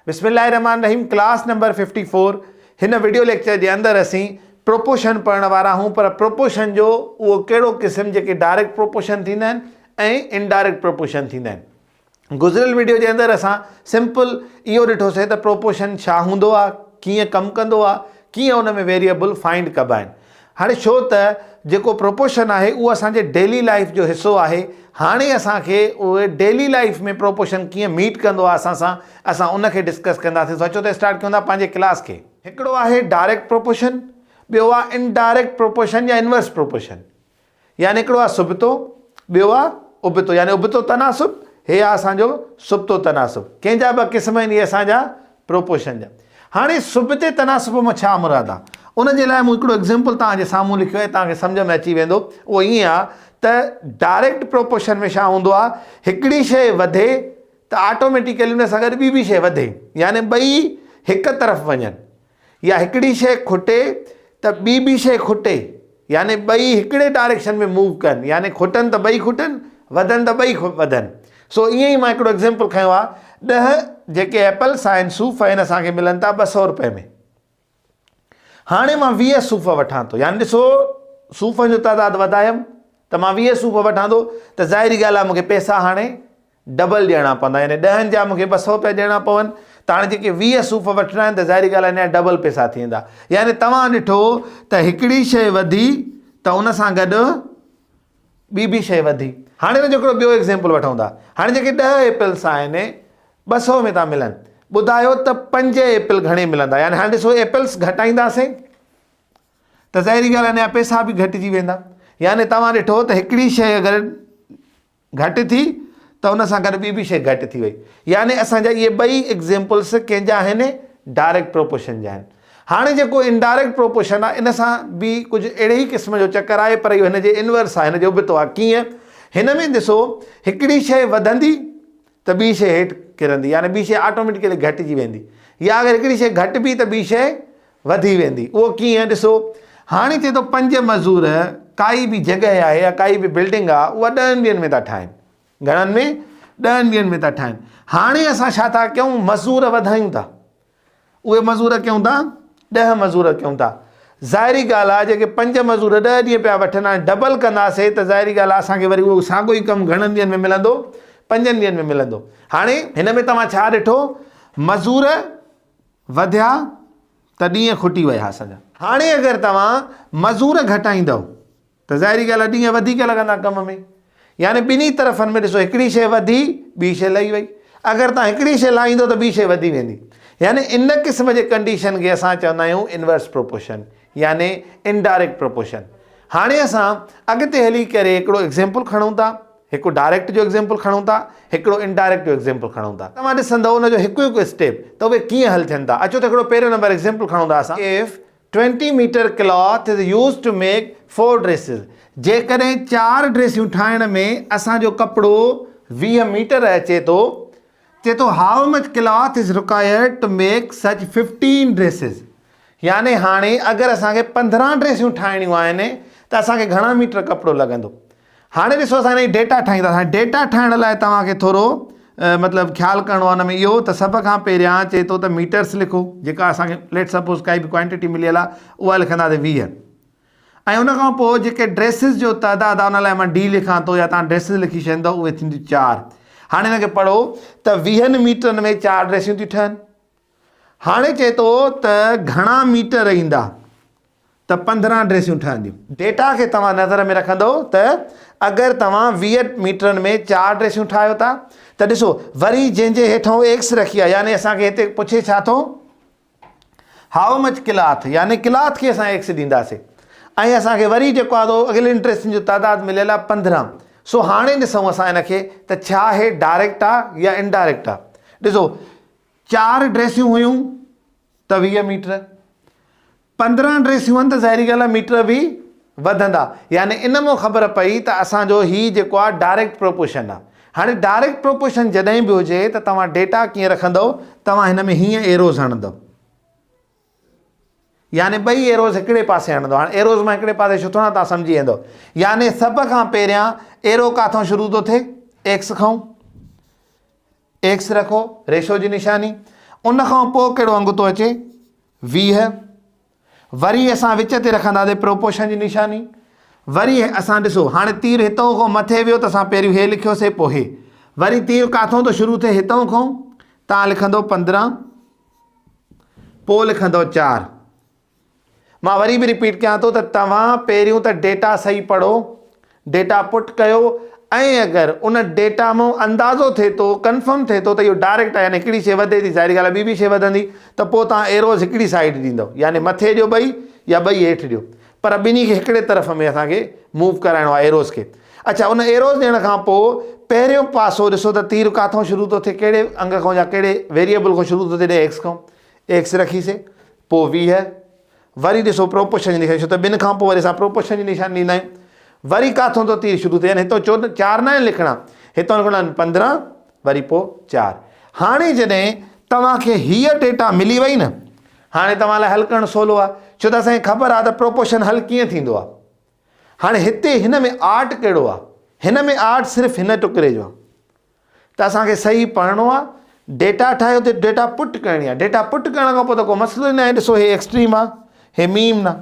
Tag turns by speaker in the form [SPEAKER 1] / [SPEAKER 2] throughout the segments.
[SPEAKER 1] बिस्मिल्लाहिर्रहमानिर्रहीम। Class number 54 हिन video lecture के अंदर असीं प्रोपोर्शन पढ़ने वारा हूँ। पर प्रोपोर्शन जो वो कहिड़ो क़िस्म जेके डायरेक्ट प्रोपोर्शन थींदा आहिनि ऐं इनडायरेक्ट प्रोपोर्शन थींदा आहिनि। गुज़िरियल वीडियो के अंदर असां सिंपल इहो ॾिठोसीं त प्रोपोर्शन छा हूंदो आहे, कीअं कमु कंदो आहे, कीअं उन में वेरिएबल फाइंड कबा आहिनि। हाणे छो त जेको प्रोपोर्शन आहे उहो असांजे डेली लाइफ जो हिस्सो आहे। हाणे असांखे उहे डेली लाइफ में प्रोपोर्शन कीअं मीट कंदो आहे असां सां, असां उनखे डिस्कस कंदासीं। अचो त स्टार्ट कयूं था पंहिंजे क्लास खे। हिकिड़ो आहे डायरेक्ट प्रोपोर्शन, ॿियो आहे इनडायरेक्ट प्रोपोर्शन या इनवर्स प्रोपोर्शन। यानी हिकिड़ो आहे सुबतो, ॿियो आहे उबतो। यानी उबतो तनासुब, हे आहे असांजो सुबतो तनासुब। कंहिंजा ॿ क़िस्म आहिनि इहे असांजा प्रोपोर्शन जा। हाणे सुबते तनासुब में छा मुराद आहे, उन जे लाइ मूं हिकिड़ो एग्ज़ाम्पल तव्हांजे साम्हूं लिखियो आहे, तव्हांखे सम्झ में अची वेंदो। उहो ईअं आहे त डायरेक्ट प्रोपोर्शन में छा हूंदो आहे, हिकिड़ी शइ वधे त ऑटोमेटिकली उन सां गॾु ॿी बि शइ वधे, यानी ॿई हिक तरफ़ वञनि। या हिकिड़ी शइ खुटे त ॿी बि शइ खुटे, यानी ॿई हिकिड़े डायरेक्शन में मूव कनि। यानी खुटनि त ॿई खुटनि, वधनि त ॿई वधनि। सो ईअं ई मां हिकिड़ो एग्ज़ाम्पल खयो आहे, 10 जेके एप्पल्स आहिनि, सूफ़ आहिनि, असांखे मिलनि था 200 रुपए में। हाणे मां 20 सूफ़ वठां थो, यानी ॾिसो सूफ़नि जो तइदादु वधायमि त मां 20 सूफ़ वठां थो, त ज़ाहिरी ॻाल्हि आहे मूंखे पैसा हाणे डबल ॾियणा पवंदा। यानी 10 जा मूंखे 200 रुपया ॾियणा पवनि, त हाणे जेके 20 सूफ़ वठणा आहिनि त ज़ाहिरी ॻाल्हि आहे हिन जा डबल पैसा थी वेंदा। यानी तव्हां ॾिठो त हिकिड़ी शइ वधी त उन सां गॾु ॿी बि शइ वधी। हाणे हिन जो हिकिड़ो ॿियो एग्ज़ाम्पल वठूं था। हाणे जेके 10 एप्पल्स आहिनि 200 में था मिलनि, ॿुधायो त 5 एप्पल घणे मिलंदा। यानी हाणे ॾिसो एप्पल्स घटाईंदासीं त ज़ाहिरी ॻाल्हि आहे हिन जा पैसा बि घटिजी वेंदा। यानी तव्हां ॾिठो त हिकिड़ी शइ अगरि घटि थी त उन सां गॾु ॿी बि शइ घटि थी वई। यानी असांजा इहे ॿई एग्ज़ाम्पल्स कंहिंजा आहिनि, डायरेक्ट प्रोपोर्शन जा आहिनि। हाणे जेको इनडायरेक्ट प्रोपोर्शन आहे, इन सां बि कुझु अहिड़े ई क़िस्म जो चकर आहे, पर इहो हिन जे इनवर्स आहे, हिन जो उबतो आहे। कीअं? हिन में ॾिसो हिकिड़ी शइ वधंदी त ॿी शइ हेठि किरंदी, यानी ॿी शइ ऑटोमेटिकली घटिजी वेंदी। या अगरि हिकिड़ी शइ घटि बि त ॿी शइ वधी वेंदी। उहो कीअं? ॾिसो हाणे चए थो 5 मज़दूर काई बि जॻह आहे या काई बि बिल्डिंग आहे, उहा 10 ॾींहंनि में था ठाहिनि। घणनि में? 10 ॾींहंनि में था ठाहिनि। हाणे असां छा था कयूं, मज़दूर वधायूं था। उहे मज़दूर कयूं था 10 मज़दूर कयूं था। ज़ाहिरी ॻाल्हि आहे जेके 5 मज़दूर 10 ॾींहं पिया वठनि, हाणे डबल कंदासीं त ज़ाहिरी ॻाल्हि आहे असांखे वरी उहो साॻियो ई कमु घणनि ॾींहंनि में मिलंदो, 5 ॾींहंनि में मिलंदो। हाणे हिन में तव्हां छा ॾिठो, मज़दूर वधिया त ॾींहं खुटी विया असांजा। हाणे अगरि तव्हां मज़दूर घटाईंदव त ज़ाहिरी ॻाल्हि आहे ॾींहं वधीक लॻंदा कम में। यानी ॿिन्ही तरफ़नि में ॾिसो हिकिड़ी शइ वधी, ॿी शइ लही वई। अगरि तव्हां हिकिड़ी शइ लाहींदो त ॿी शइ वधी वेंदी। यानी इन क़िस्म जे कंडीशन खे असां चवंदा आहियूं इनवर्स प्रोपोर्शन, यानी इनडायरेक्ट प्रोपोर्शन। हाणे असां अॻिते हली करे हिकिड़ो एग्ज़ाम्पल खणूं था, हिकु डायरेक्ट जो एग्ज़ाम्पल खणूं था, हिकिड़ो इनडायरेक्ट जो एग्ज़ाम्पल खणूं था। तव्हां ॾिसंदव उनजो हिकु हिकु स्टेप त उहे कीअं हल थियनि था। अचो त हिकिड़ो पहिरियों नंबर एग्ज़ाम्पल खणूं था असां। If 20 metre cloth is use to make 4 dresses. जेकॾहिं 4 ड्रेसियूं ठाहिण में असांजो कपिड़ो 20 मीटर अचे थो, चए थो how much cloth is required to make such 15 dresses. यानी हाणे अगरि असांखे 15 ड्रेसियूं ठाहिणियूं आहिनि त असांखे घणा मीटर कपिड़ो लॻंदो। हाणे ॾिसो असां हिन डेटा ठाहींदासीं। हाणे डेटा ठाहिण लाइ तव्हांखे थोरो मतिलबु ख़्यालु करिणो आहे हुन में इहो त सभ खां पहिरियां चए थो त मीटर्स लिखो, जेका असांखे लेट सपोज़ काई बि क्वांटिटी मिलियल आहे उहा लिखंदासीं 20। ऐं उन खां पोइ जेके ड्रेसिस जो तइदादु आहे उन लाइ मां डी लिखां थो, या तव्हां ड्रेसिस लिखी छॾींदव, उहे थींदियूं 4। हाणे हिनखे पढ़ो त 20 मीटरनि में 4 ड्रेसियूं थियूं ठहनि। हाणे चए थो त घणा मीटर ईंदा त 15 ड्रेसियूं ठहंदियूं। डेटा खे तव्हां नज़र में रखंदव त अगरि तव्हां 20 मीटरनि में 4 ड्रेसियूं ठाहियो था त ॾिसो वरी जंहिंजे हेठां एक्स रखी आहे, यानी असांखे हिते पुछे छा थो, हाउ मच क्लॉथ, यानी क्लॉथ खे असां एक्स ॾींदासीं। ऐं असांखे वरी जेको आहे अॻिले ड्रेसियुनि जो तइदादु मिलियल आहे 15। सो हाणे ॾिसूं असां हिनखे त छा हे डायरेक्ट आहे या इनडायरेक्ट आहे। ॾिसो 4 ड्रेसियूं हुयूं त 20 मीटर, 15 ड्रेसियूं आहिनि त ज़ाहिरी ॻाल्हि आहे मीटर बि वधंदा। यानी इन मां ख़बर पई त असांजो ही जेको आहे डायरेक्ट प्रोपोर्शन आहे। हाणे डायरेक्ट प्रोपोर्शन जॾहिं बि हुजे त तव्हां डेटा कीअं रखंदव, तव्हां हिन में हीअं एरोज़ हणंदव, यानी ॿई एरोज़ हिकिड़े पासे हणंदव। हाणे एरोज़ मां हिकिड़े पासे छो थोरा तव्हां सम्झी वेंदव। यानी सभ खां पहिरियां एरो किथां शुरू थो थिए, एक्स खां। एक्स रखो, रेशो जी निशानी। उन खां पोइ कहिड़ो अंग थो अचे 20। वरी असां विच ते रखंदासीं प्रोपोर्शन जी निशानी। वरी असां ॾिसो हाणे तीर हितां खां मथे वियो त असां पहिरियों हे लिखियोसीं पोइ हे। वरी तीर काथों थो शुरू थिए हितां खां तव्हां लिखंदो 15 पोइ लिखंदो 4। मां वरी बि रिपीट कयां थो त तव्हां पहिरियों त डेटा सही पढ़ो, डेटा पुट कयो, ऐं अगरि उन डेटा मां अंदाज़ो थिए थो कंफर्म थिए थो त इहो डायरेक्ट आहे यानी हिकिड़ी शइ वधे थी, ज़ाहिरी ॻाल्हि आहे ॿी शइ वधंदी, त पोइ तव्हां एरोज़ हिकिड़ी साइड ॾींदव, यानी मथे ॾियो ॿई या ॿई हेठि ॾियो, पर ॿिन्ही खे हिकिड़े तरफ़ में असांखे मूव कराइणो आहे एरोज़ खे। अच्छा, उन एरोज़ ॾियण खां पोइ पहिरियों पासो ॾिसो त तीर काथों शुरू थो थिए, कहिड़े अंग खां या कहिड़े वेरिएबल खां शुरू थो थिए, एक्स खां। एक्स रखीसीं, पोइ 20। वरी ॾिसो प्रोपोर्शन जी निशानी, छो त ॿिनि खां पोइ वरी असां प्रोपोर्शन जी निशानी ॾींदा आहियूं। वरी काथों थो तीर शुरू थिए, यानी हितां 4 न आहिनि लिखणा, हितां लिखणा 15 वरी पोइ 4। हाणे जॾहिं तव्हांखे हीअ डेटा मिली वई न, हाणे तव्हां लाइ हल करणु सवलो आहे, छो त असांखे ख़बर आहे त प्रोपोर्शन हल कीअं थींदो आहे। हाणे हिते हिन में आर्ट कहिड़ो आहे, हिन में आर्ट सिर्फ़ु हिन टुकड़े जो आहे, त असांखे सही पढ़णो आहे। डेटा ठाहियो त डेटा पुट करणी आहे, डेटा पुट करण खां पोइ त को मसइलो ई न आहे। ॾिसो हे एक्सट्रीम आहे, हे मीन न।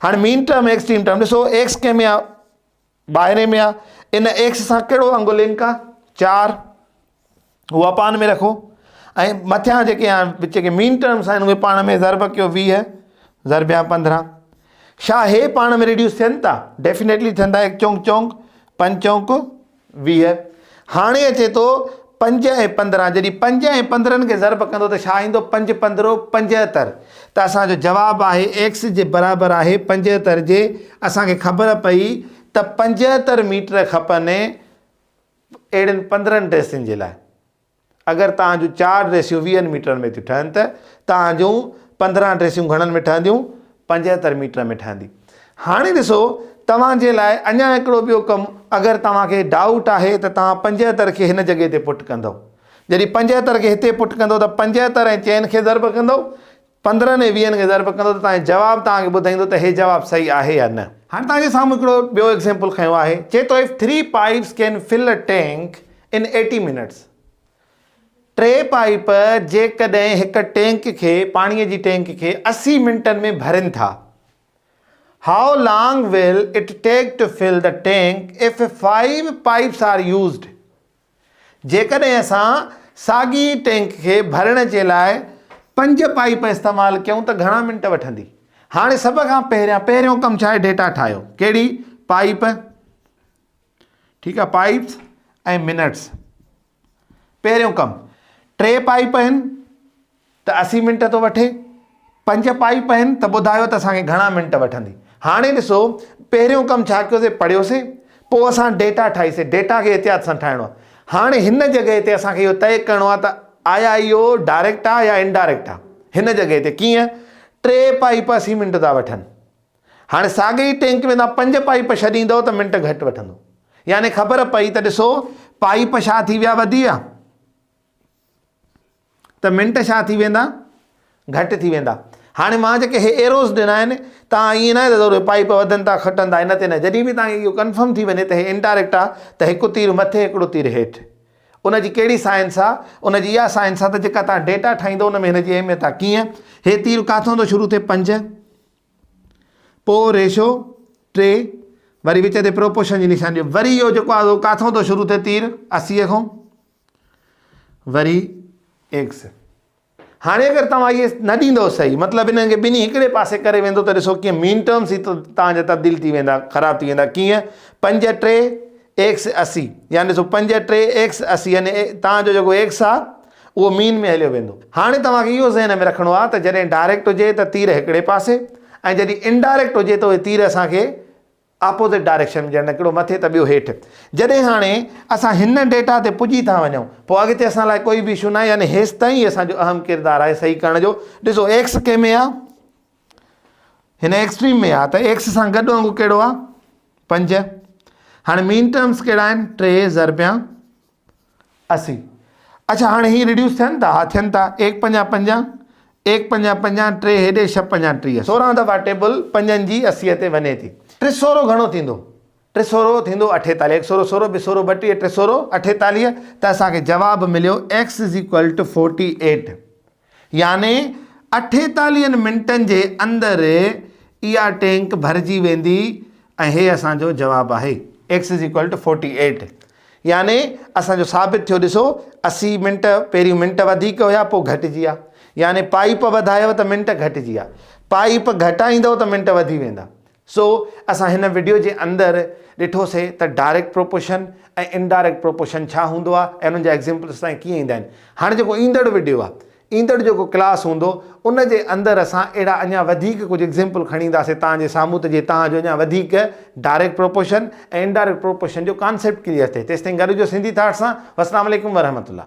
[SPEAKER 1] हाणे मीन टर्म एक्सट्रीम टर्म ॾिसो, एक्स कंहिं में आहे, ॿाहिरे में आहे, इन एक्स सां कहिड़ो अंगु लिंक आहे 4, उहो अपान में रखो, ऐं मथियां जेके जेके मीन टर्म्स आहिनि उहे पाण में ज़रब कयो 20 ज़रब 15। छा हे पाण में रिड्यूस थियनि था? डेफिनेटली थियंदा। 1 चौंक चौंक 5 चौंक 20। हाणे अचे थो 5 ऐं 15, जॾहिं 5 ऐं 15 खे ज़रब कंदो त छा ईंदो? 5 15 75। त असांजो जवाबु आहे एक्स जे बराबरि आहे 75 जे। असांखे ख़बर पई त 75 मीटर खपनि अहिड़नि 15 ड्रेसियुनि जे लाइ। अगरि तव्हांजूं 4 ड्रेसियूं 20 मीटर में थियूं ठहनि त तव्हांजूं 15 ड्रेसियूं घणनि में ठहंदियूं? 75 मीटर में ठहंदी। हाणे ॾिसो तव्हांजे लाइ अञा हिकिड़ो ॿियो कमु, अगरि तव्हांखे डाउट आहे त तव्हां 75 खे हिन जॻह ते पुट कंदव। जॾहिं 75 खे हिते पुट कंदो त 75 ऐं 4 खे ज़रब कंदो, 15 ऐं 20 खे ज़रब कंदो, त तव्हांजो जवाबु तव्हांखे ॿुधाईंदो त हे जवाबु सही आहे या न। हाणे तव्हांजे साम्हूं हिकिड़ो ॿियो एग्ज़ाम्पल खयो आहे, चए थो if 3 pipes can fill a tank in 80 minutes. 3 pipe जेकॾहिं हिकु टैंक खे, पाणीअ जी टैंक खे 80 मिंटनि में भरनि था, how long will it take to fill the tank if 5 pipes are used? जेकॾहिं असां साॻी टैंक खे भरण जे लाइ 5 पाइप इस्तेमालु कयूं त घणा मिंट वठंदी? हाणे सभ खां पहिरियों कमु छा आहे? डेटा ठाहियो। कहिड़ी? पाइप। ठीकु आहे, पाइप्स ऐं मिनट्स। पहिरियों कमु, 3 पाइप आहिनि त 80 मिंट थो वठे, 5 पाइप आहिनि त ॿुधायो त असांखे घणा मिंट वठंदी। हाणे ॾिसो पहिरियों कमु छा कयोसीं? पढ़ियोसीं, पोइ असां डेटा ठाहीसीं। डेटा खे एहतियात सां ठाहिणो आहे। हाणे हिन जॻह ते असांखे इहो तय करिणो आहे त आया इहो डायरेक्ट आहे या इनडायरेक्ट आहे। हिन जॻह ते कीअं? 3 पाइप 80 मिंट था वठनि। हाणे साॻी टैंक में तव्हां 5 पाइप छॾींदव त मिंट घटि वठंदो, यानी ख़बर पई त ॾिसो पाइप छा थी विया? वधी विया, त मिंट छा थी वेंदा? घटि थी वेंदा। हाणे मां जेके हे एरोज़ ॾिना आहिनि, तव्हां ईअं न आहे त ज़रूरु पाइप वधनि था घटनि था, इन ते न। जॾहिं बि तव्हांखे इहो कंफर्म थी वञे त हे इनडायरेक्ट आहे, त हिकु तीर मथे हिकिड़ो तीर हेठि। उनजी कहिड़ी साइंस आहे? उनजी इहा साइंस आहे त जेका तव्हां डेटा ठाहींदो उन में हिनजी अहमियत आहे। कीअं? हे तीर काथों थो शुरू थिए? 5, पोइ रेशो 3, वरी विच ते प्रोपोर्शन जी निशानी, वरी इहो जेको आहे काथों थो शुरू थिए? तीर 80 खां, वरी एक्स। हाणे अगरि तव्हां इहे न ॾींदव सही, मतिलबु इन्हनि खे ॿिन्ही हिकिड़े पासे करे वेंदो, त ॾिसो कीअं मीन टर्म्स ई तव्हांजा तब्दील थी वेंदा, ख़राबु थी वेंदा। कीअं? 5 3 एक्स 80, यानी ॾिसो 5 3 एक्स 80, यानी तव्हांजो जेको एक्स आहे उहो मीन में हलियो वेंदो। हाणे तव्हांखे इहो ज़हन में रखिणो आहे त जॾहिं डायरेक्ट हुजे त तीर हिकिड़े पासे, ऐं जॾहिं इनडायरेक्ट हुजे त उहे तीर असांखे अपोज़िट डायरेक्शन में ॼणु हिकिड़ो मथे त ॿियो हेठि। जॾहिं हाणे असां हिन डेटा ते पुॼी था वञूं, पोइ अॻिते असां लाइ कोई बि इशू न आहे, यानी हेसि ताईं असांजो अहम किरदारु आहे सही करण जो। ॾिसो एक्स कंहिं में आहे? हिन एक्सट्रीम में आहे, त एक्स सां गॾु वांगुरु कहिड़ो आहे? 5। हाणे मीन टर्म्स कहिड़ा आहिनि? 3 ज़रब 80। अच्छा, हाणे हीअ रिड्यूस थियनि था? हा, थियनि था। 1 5 50, 1 5 50, 3 हेॾे 6 5 30, 16 दफ़ा टेबल 5 जी 80 ते वञे थी। 300 घणो थींदो? 300 थींदो 48, 100 16 200 32, 300 48। त असांखे जवाबु मिलियो x = 48। यानी 48 मिंटनि जे अंदरि इहा टैंक भरिजी वेंदी ऐं हे असांजो जवाबु आहे x = 48। यानी असांजो साबित थियो ॾिसो 80 मिंट पहिरियों मिंट वधीक हुया पोइ घटिजी विया, यानी पाइप वधायो त मिंट घटिजी विया, पाइप घटाईंदव त मिंट वधी वेंदा। सो असां हिन वीडियो जे अंदरि ॾिठोसीं त डायरेक्ट प्रोपोर्शन ऐं इनडायरेक्ट प्रोपोर्शन छा हूंदो आहे ऐं उन्हनि जा एग्ज़ाम्पल्स असांखे कीअं ईंदा आहिनि। हाणे जेको ईंदड़ वीडियो आहे, ईंदड़ जेको क्लास हूंदो उन जे अंदरि असां अहिड़ा अञा वधीक कुझु एग्ज़ाम्पल खणी ईंदासीं तव्हांजे साम्हूं त जे तव्हांजो अञा वधीक डायरेक्ट प्रोपोर्शन ऐं इनडायरेक्ट प्रोपोर्शन जो कॉन्सेप्ट क्लियर थिए। तेसिताईं गॾिजो सिंधी थाट सां। अस्सलाम वालेकुम वरहमतुल्लाह।